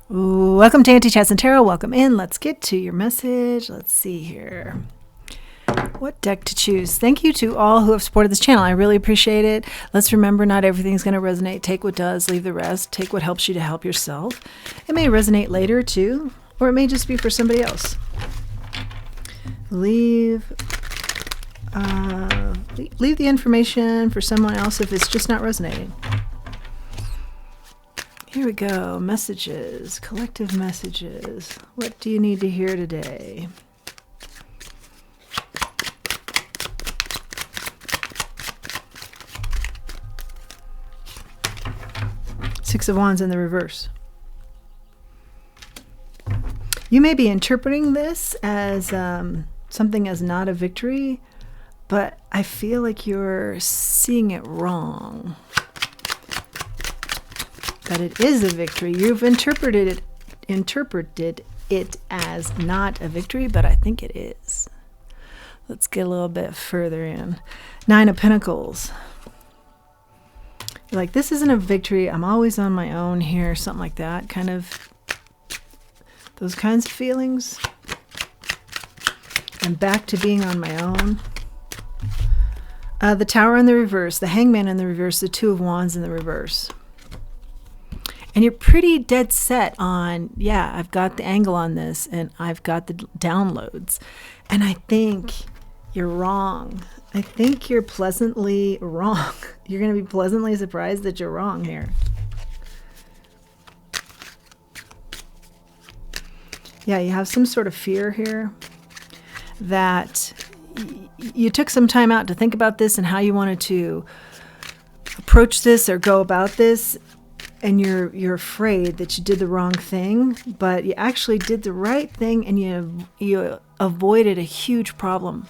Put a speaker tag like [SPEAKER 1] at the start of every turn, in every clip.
[SPEAKER 1] Welcome to Auntie Chats and Tarot. Welcome in. Let's get to your message. Let's see here. What deck to choose? Thank you to all who have supported this channel. I really appreciate it. Let's remember, not everything's going to resonate. Take what does, leave the rest. Take what helps you to help yourself. It may resonate later too, or it may just be for somebody else. Leave the information for someone else if it's just not resonating. Here we go. Messages, collective messages. What do you need to hear today? Six of Wands in the reverse. You may be interpreting this as something as not a victory, but I feel like you're seeing it wrong. That it is a victory. You've interpreted it as not a victory, but I think it is. Let's get a little bit further in. Nine of Pentacles. You're like, this isn't a victory. I'm always on my own here. Something like that. Kind of those kinds of feelings. I'm back to being on my own. The Tower in the reverse. The Hangman in the reverse. The Two of Wands in the reverse. And you're pretty dead set on, yeah, I've got the angle on this and I've got the downloads. And I think you're wrong. I think you're pleasantly wrong. You're going to be pleasantly surprised that you're wrong here. Yeah, you have some sort of fear here that you took some time out to think about this and how you wanted to approach this or go about this. And you're afraid that you did the wrong thing, but you actually did the right thing and you avoided a huge problem.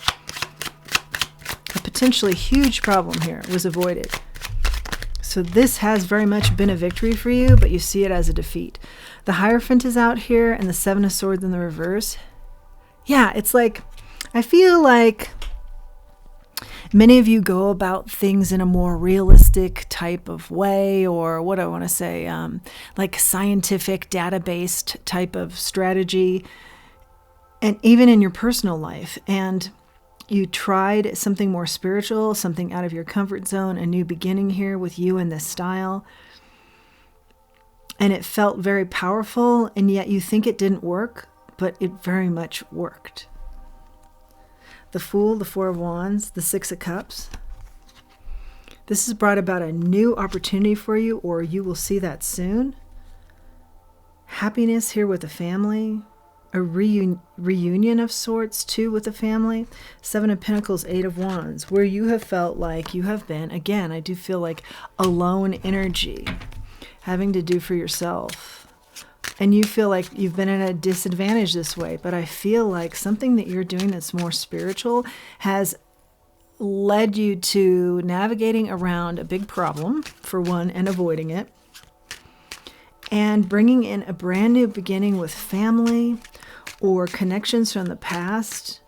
[SPEAKER 1] A potentially huge problem here was avoided. So this has very much been a victory for you, but you see it as a defeat. The Hierophant is out here and the Seven of Swords in the reverse. Yeah, it's like, I feel like many of you go about things in a more realistic type of way, or what I want to say, like scientific, data-based type of strategy, and even in your personal life. And you tried something more spiritual, something out of your comfort zone, a new beginning here with you in this style. And it felt very powerful, and yet you think it didn't work, but it very much worked. The Fool, the Four of Wands, the Six of Cups. This has brought about a new opportunity for you, or you will see that soon. Happiness here with the family. A reunion of sorts, too, with the family. Seven of Pentacles, Eight of Wands, where you have felt like you have been, again, I do feel like alone energy, having to do for yourself. And you feel like you've been at a disadvantage this way, but I feel like something that you're doing that's more spiritual has led you to navigating around a big problem, for one, and avoiding it, and bringing in a brand new beginning with family or connections from the past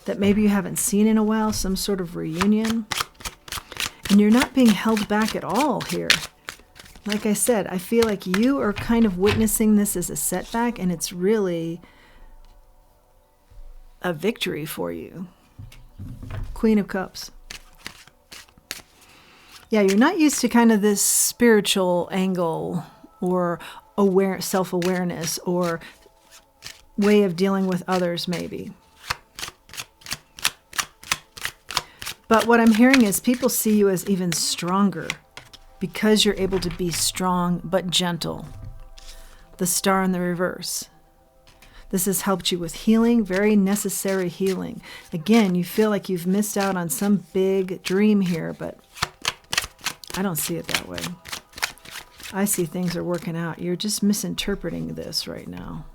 [SPEAKER 1] that maybe you haven't seen in a while, some sort of reunion. And you're not being held back at all here. Like I said, I feel like you are kind of witnessing this as a setback, and it's really a victory for you. Queen of Cups. Yeah, you're not used to kind of this spiritual angle or self-awareness or way of dealing with others, maybe. But what I'm hearing is people see you as even stronger, because you're able to be strong but gentle. The Star in the reverse. This has helped you with healing, very necessary healing. Again, you feel like you've missed out on some big dream here, but I don't see it that way. I see things are working out. You're just misinterpreting this right now.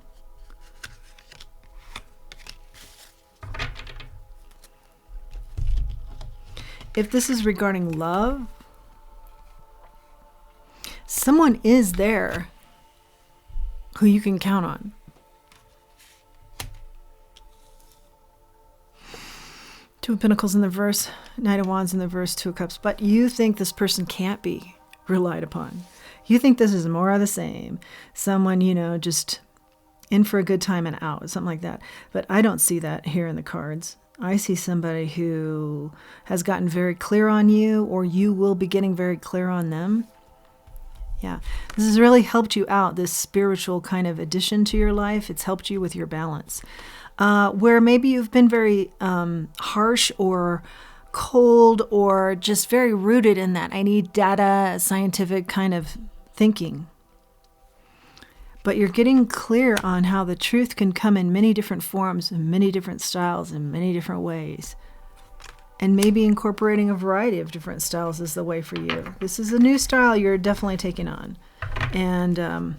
[SPEAKER 1] If this is regarding love, someone is there who you can count on. Two of Pentacles in the verse, Knight of Wands in the verse, Two of Cups. But you think this person can't be relied upon. You think this is more of the same. Someone, just in for a good time and out, something like that. But I don't see that here in the cards. I see somebody who has gotten very clear on you, or you will be getting very clear on them. Yeah, this has really helped you out, this spiritual kind of addition to your life. It's helped you with your balance. Where maybe you've been very harsh or cold or just very rooted in that I need data, scientific kind of thinking. But you're getting clear on how the truth can come in many different forms, in many different styles, in many different ways. And maybe incorporating a variety of different styles is the way for you. This is a new style you're definitely taking on. And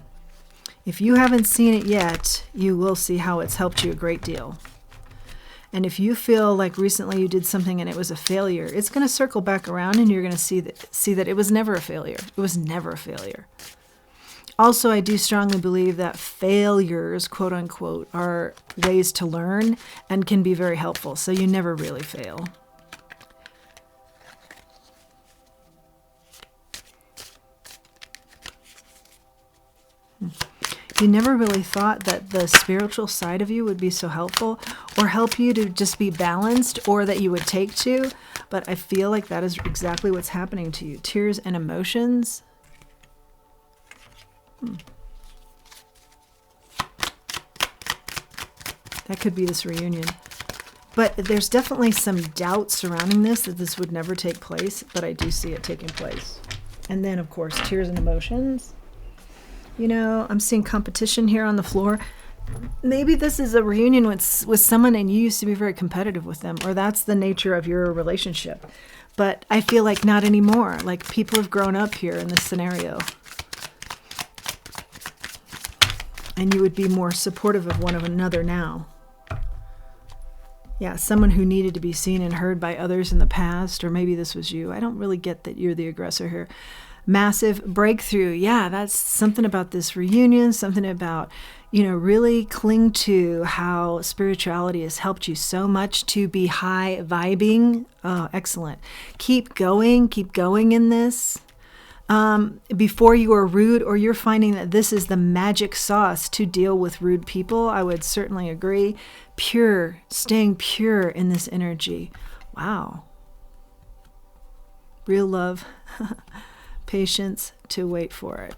[SPEAKER 1] if you haven't seen it yet, you will see how it's helped you a great deal. And if you feel like recently you did something and it was a failure, it's going to circle back around and you're going to see that it was never a failure. It was never a failure. Also, I do strongly believe that failures, quote unquote, are ways to learn and can be very helpful. So you never really fail. You never really thought that the spiritual side of you would be so helpful or help you to just be balanced, or that you would take to. But I feel like that is exactly what's happening to you. Tears and emotions. That could be this reunion. But there's definitely some doubt surrounding this, that this would never take place, but I do see it taking place. And then, of course, tears and emotions. I'm seeing competition here on the floor. Maybe this is a reunion with someone and you used to be very competitive with them, or that's the nature of your relationship. But I feel like not anymore. Like people have grown up here in this scenario. And you would be more supportive of one another now. Yeah, someone who needed to be seen and heard by others in the past, or maybe this was you. I don't really get that you're the aggressor here. Massive breakthrough. Yeah, that's something about this reunion, something about, really cling to how spirituality has helped you so much to be high vibing. Oh, excellent. Keep going in this. Before you are rude, or you're finding that this is the magic sauce to deal with rude people, I would certainly agree. Staying pure in this energy. Wow. Real love. Patience to wait for it.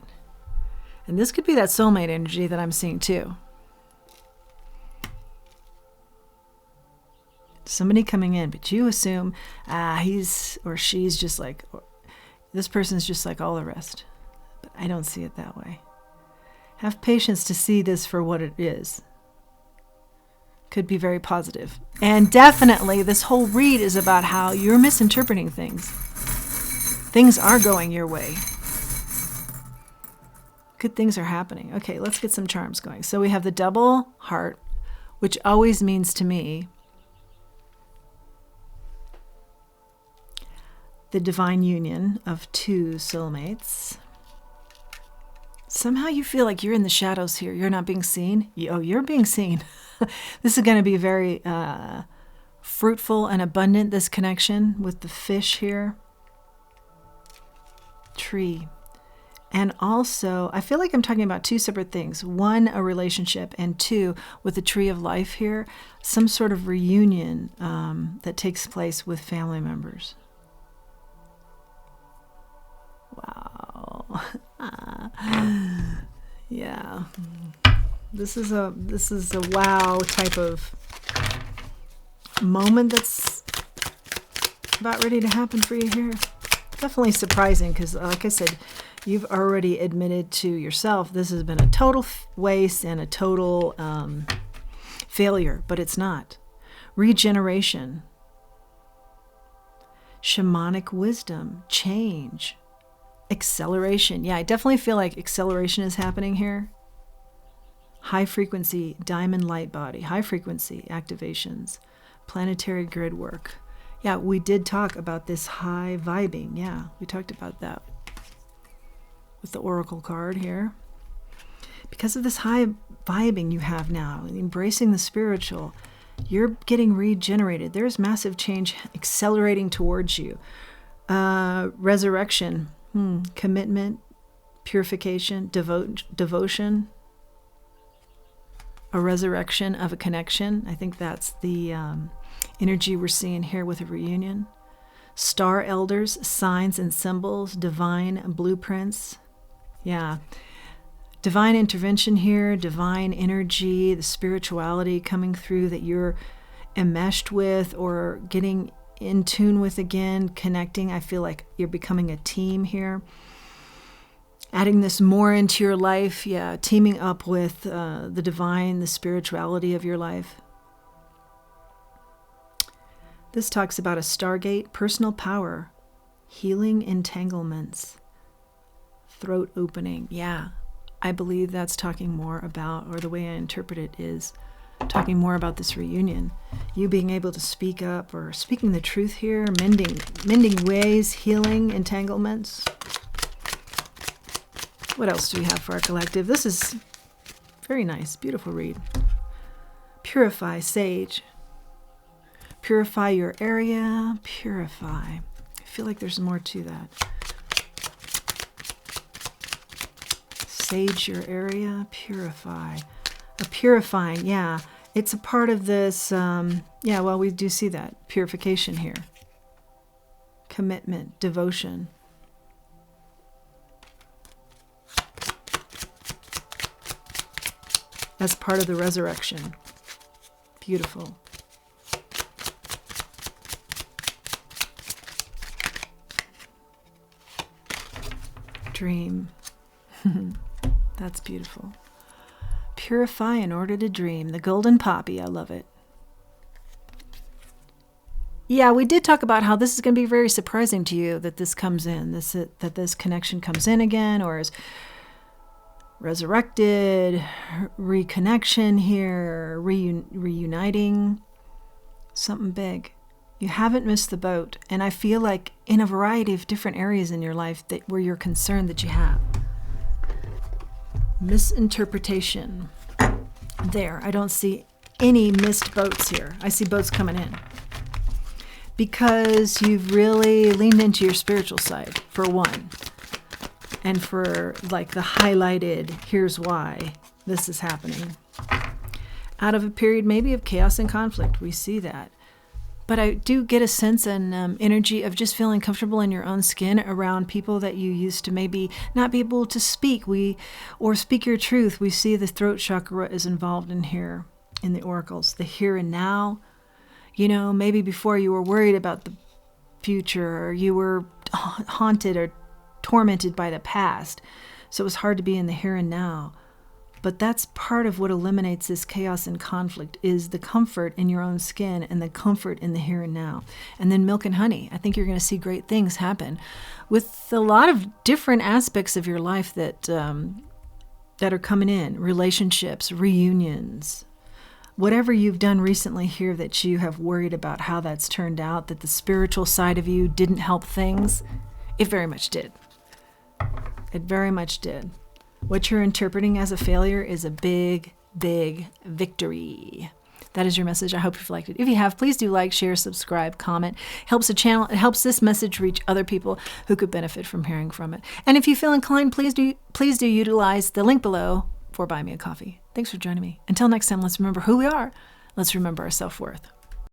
[SPEAKER 1] And this could be that soulmate energy that I'm seeing too. Somebody coming in, but you assume he's or she's just like, this person's just like all the rest. But I don't see it that way. Have patience to see this for what it is. Could be very positive. And definitely this whole read is about how you're misinterpreting things. Things are going your way. Good things are happening. Okay, let's get some charms going. So we have the double heart, which always means to me the divine union of two soulmates. Somehow you feel like you're in the shadows here. You're not being seen. You're being seen. This is going to be very fruitful and abundant, this connection with the fish here. Tree. And also, I feel like I'm talking about two separate things. One, a relationship, and two, with the tree of life here, some sort of reunion that takes place with family members. Wow. Yeah. This is a wow type of moment that's about ready to happen for you here. Definitely surprising because, like I said, you've already admitted to yourself this has been a total waste and a total failure, but it's not. Regeneration, shamanic wisdom, change, acceleration. Yeah, I definitely feel like acceleration is happening here. High frequency diamond light body, high frequency activations, planetary grid work. Yeah, we did talk about this high vibing. Yeah, we talked about that with the oracle card here. Because of this high vibing you have now, embracing the spiritual, you're getting regenerated. There's massive change accelerating towards you. Resurrection, commitment, purification, devotion, a resurrection of a connection. I think that's the energy we're seeing here with a reunion. Star elders, signs and symbols, divine blueprints. Yeah. Divine intervention here, divine energy, the spirituality coming through that you're enmeshed with or getting in tune with again, connecting. I feel like you're becoming a team here. Adding this more into your life, yeah, teaming up with the divine, the spirituality of your life. This talks about a stargate, personal power, healing entanglements, throat opening. Yeah, I believe that's talking more about, or the way I interpret it is talking more about this reunion. You being able to speak up or speaking the truth here, mending ways, healing entanglements. What else do we have for our collective? This is very nice, beautiful read. Purify, sage. Purify your area, purify. I feel like there's more to that. Sage your area, purify. A purifying, yeah. It's a part of this, well, we do see that. Purification here. Commitment, devotion. As part of the resurrection. Beautiful. Dream. That's beautiful. Purify in order to dream. The golden poppy. I love it. Yeah, we did talk about how this is going to be very surprising to you that this comes in, that this connection comes in again, or is resurrected, reconnection here, reuniting, something big. You haven't missed the boat, and I feel like in a variety of different areas in your life that where you're concerned that you have. Misinterpretation. There, I don't see any missed boats here. I see boats coming in. Because you've really leaned into your spiritual side, for one. And for like the highlighted, here's why this is happening. Out of a period maybe of chaos and conflict, we see that. But I do get a sense and energy of just feeling comfortable in your own skin around people that you used to maybe not be able to speak or speak your truth. We see the throat chakra is involved in here, in the oracles, the here and now. You know, maybe before you were worried about the future, or you were haunted or tormented by the past. So it was hard to be in the here and now. But that's part of what eliminates this chaos and conflict is the comfort in your own skin and the comfort in the here and now. And then milk and honey. I think you're going to see great things happen with a lot of different aspects of your life that are coming in. Relationships, reunions, whatever you've done recently here that you have worried about how that's turned out, that the spiritual side of you didn't help things, it very much did. It very much did. What you're interpreting as a failure is a big, big victory. That is your message. I hope you've liked it. If you have, please do like, share, subscribe, comment. It helps the channel. It helps this message reach other people who could benefit from hearing from it. And if you feel inclined, please do utilize the link below for Buy Me a Coffee. Thanks for joining me. Until next time, let's remember who we are. Let's remember our self-worth.